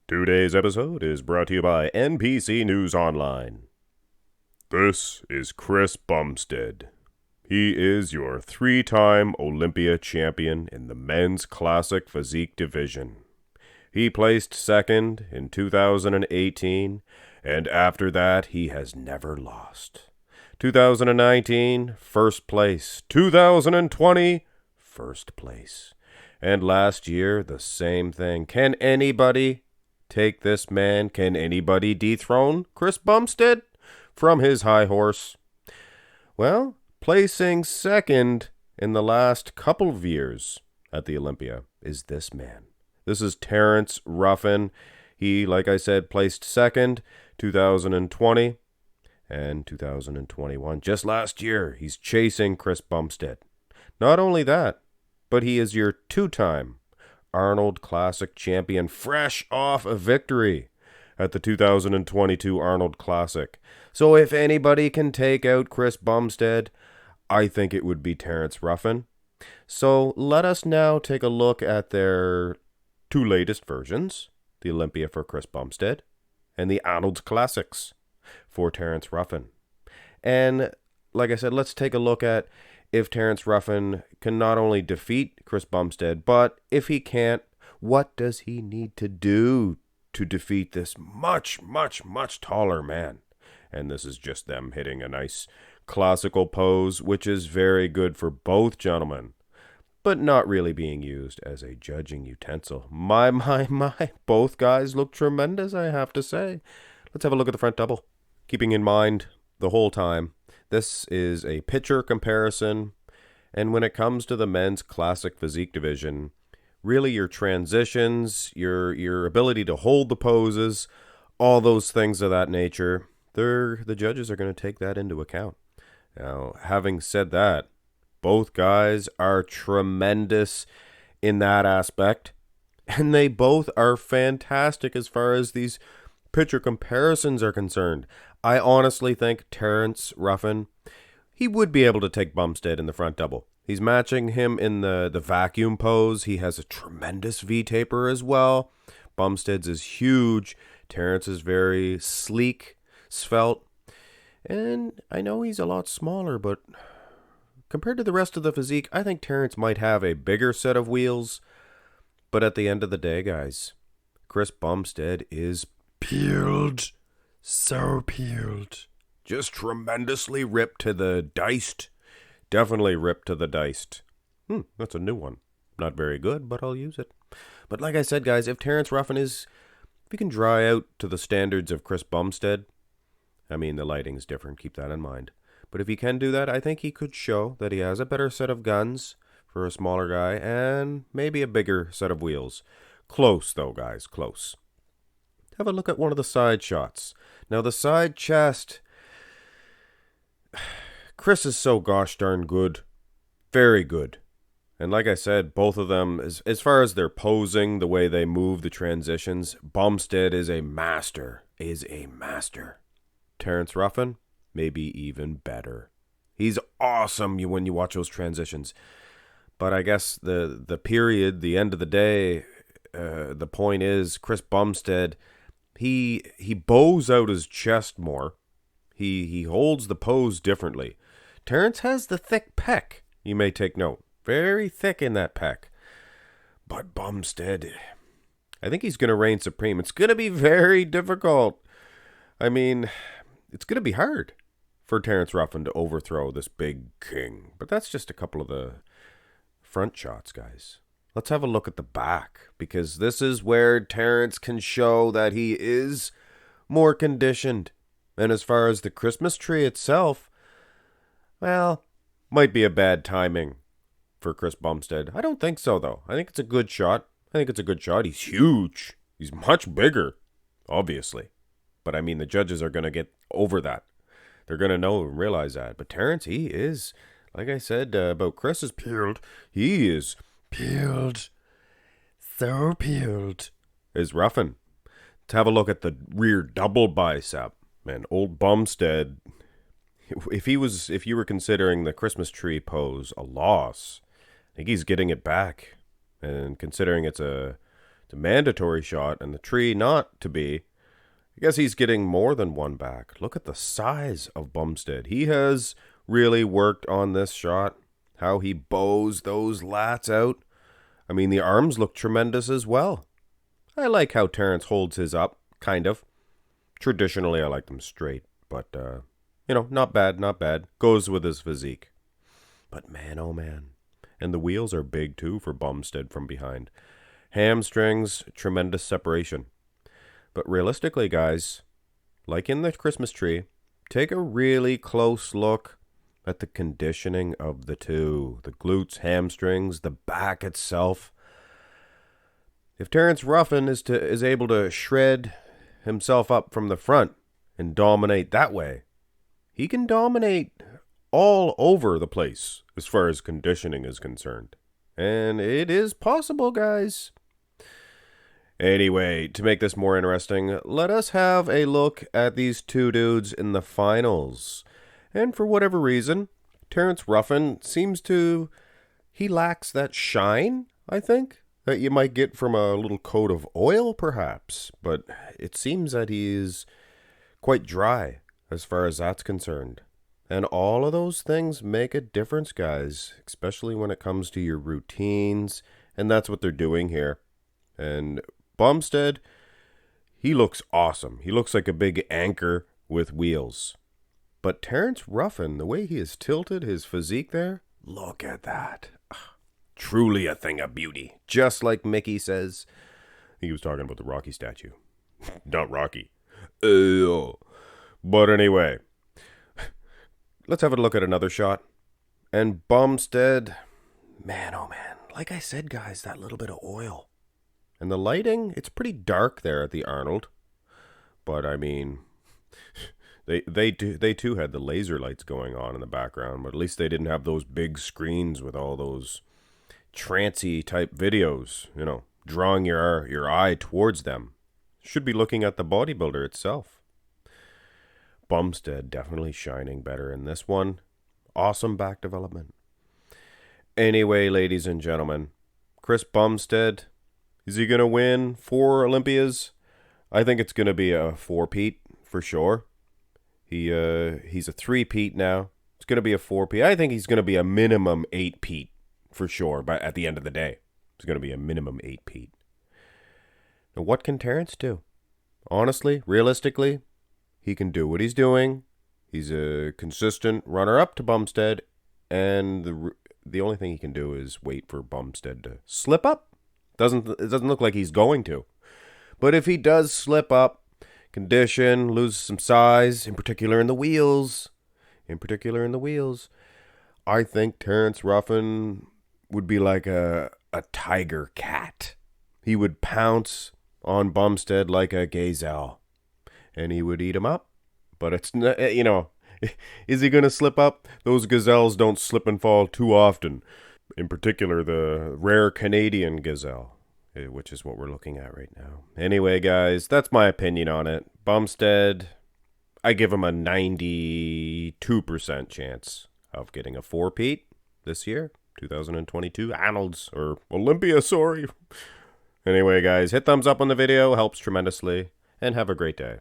Today's episode is brought to you by NPC News Online. This is Chris Bumstead. He is your 3-time Olympia champion in the men's classic physique division. He placed second in 2018, and after that he has never lost. 2019, first place. 2020, first place. And last year, the same thing. Can anybody take this man? Can anybody dethrone Chris Bumstead from his high horse? Well, placing second in the last couple of years at the Olympia is this man. This is Terrence Ruffin. He, like I said, placed second 2020 and 2021. Just last year, he's chasing Chris Bumstead. Not only that, but he is your 2-time Arnold Classic champion, fresh off a victory at the 2022 Arnold Classic. So if anybody can take out Chris Bumstead, I think it would be Terrence Ruffin. So let us now take a look at their 2 latest versions, the Olympia for Chris Bumstead and the Arnold Classics for Terrence Ruffin. And like I said, let's take a look at if Terrence Ruffin can not only defeat Chris Bumstead, but if he can't, what does he need to do to defeat this much taller man? And this is just them hitting a nice classical pose, which is very good for both gentlemen, but not really being used as a judging utensil. My, both guys look tremendous, I have to say. Let's have a look at the front double. Keeping in mind the whole time, this is a picture comparison, and when it comes to the men's classic physique division, really your transitions, your ability to hold the poses, all those things of that nature, the judges are going to take that into account. Now, having said that, both guys are tremendous in that aspect, and they both are fantastic as far as these picture comparisons are concerned. I honestly think Terrence Ruffin, he would be able to take Bumstead in the front double. He's matching him in the vacuum pose. He has a tremendous V-taper as well. Bumstead's is huge. Terrence is very sleek, svelte. And I know he's a lot smaller, but compared to the rest of the physique, I think Terrence might have a bigger set of wheels. But at the end of the day, guys, Chris Bumstead is peeled. So peeled. Just tremendously ripped to the diced. Definitely ripped to the diced. That's a new one. Not very good, but I'll use it. But like I said, guys, if Terrence Ruffin if he can dry out to the standards of Chris Bumstead, I mean, the lighting's different, keep that in mind. But if he can do that, I think he could show that he has a better set of guns for a smaller guy and maybe a bigger set of wheels. Close, though, guys, close. Have a look at one of the side shots. Now, the side chest, Chris is so gosh darn good. Very good. And like I said, both of them, as far as their posing, the way they move, the transitions, Bumstead is a master. Terrence Ruffin, maybe even better. He's awesome when you watch those transitions. But I guess the period, the end of the day, the point is, Chris Bumstead, he bows out his chest more. He holds the pose differently. Terrence has the thick pec, you may take note. Very thick in that pec. But Bumstead, I think he's going to reign supreme. It's going to be very difficult. I mean, it's going to be hard for Terrence Ruffin to overthrow this big king. But that's just a couple of the front shots, guys. Let's have a look at the back, because this is where Terrence can show that he is more conditioned. And as far as the Christmas tree itself, well, might be a bad timing for Chris Bumstead. I don't think so, though. I think it's a good shot. He's huge. He's much bigger, obviously. But I mean, the judges are going to get over that. They're going to know and realize that. But Terrence, he is, like I said about Chris is peeled. He is peeled. So peeled. Is Ruffin. Let's have a look at the rear double bicep. Man, old Bumstead, if you were considering the Christmas tree pose a loss, I think he's getting it back. And considering it's a It's a mandatory shot, and the tree not to be. I guess he's getting more than one back. Look at the size of Bumstead. He has really worked on this shot. How he bows those lats out. I mean, the arms look tremendous as well. I like how Terrence holds his up, kind of. Traditionally, I like them straight, but, not bad, not bad. Goes with his physique. But man, oh man. And the wheels are big, too, for Bumstead from behind. Hamstrings, tremendous separation. But realistically, guys, like in the Christmas tree, take a really close look at the conditioning of the two. The glutes, hamstrings, the back itself. If Terrence Ruffin is able to shred himself up from the front and dominate that way, he can dominate all over the place as far as conditioning is concerned. And it is possible, guys. Anyway, to make this more interesting, let us have a look at these two dudes in the finals. And for whatever reason, Terrence Ruffin he lacks that shine, I think, that you might get from a little coat of oil, perhaps. But it seems that he is quite dry as far as that's concerned. And all of those things make a difference, guys, especially when it comes to your routines. And that's what they're doing here. And Bumstead, he looks awesome. He looks like a big anchor with wheels. But Terrence Ruffin, the way he has tilted his physique there, look at that. Truly a thing of beauty. Just like Mickey says. He was talking about the Rocky statue. Not Rocky. But anyway, let's have a look at another shot. And Bumstead, man, oh man, like I said, guys, that little bit of oil. And the lighting, it's pretty dark there at the Arnold. But I mean, they too had the laser lights going on in the background. But at least they didn't have those big screens with all those trancy type videos, drawing your eye towards them. Should be looking at the bodybuilder itself. Bumstead definitely shining better in this one. Awesome back development. Anyway, ladies and gentlemen, Chris Bumstead, is he going to win 4 Olympias? I think it's going to be a 4-peat for sure. He's a 3-peat now. It's going to be a 4-peat. I think he's going to be a minimum 8-peat for sure. But at the end of the day, it's going to be a minimum 8-peat. Now, what can Terrence do? Honestly, realistically, he can do what he's doing. He's a consistent runner-up to Bumstead. And the only thing he can do is wait for Bumstead to slip up. It doesn't look like he's going to. But if he does slip up, condition, loses some size, in particular in the wheels, I think Terrence Ruffin would be like a tiger cat. He would pounce on Bumstead like a gazelle, and he would eat him up. But it's not, is he going to slip up? Those gazelles don't slip and fall too often. In particular, the rare Canadian gazelle, which is what we're looking at right now. Anyway, guys, that's my opinion on it. Bumstead, I give him a 92% chance of getting a 4-peat this year, 2022. Arnold's, or Olympia, sorry. Anyway, guys, hit thumbs up on the video. Helps tremendously. And have a great day.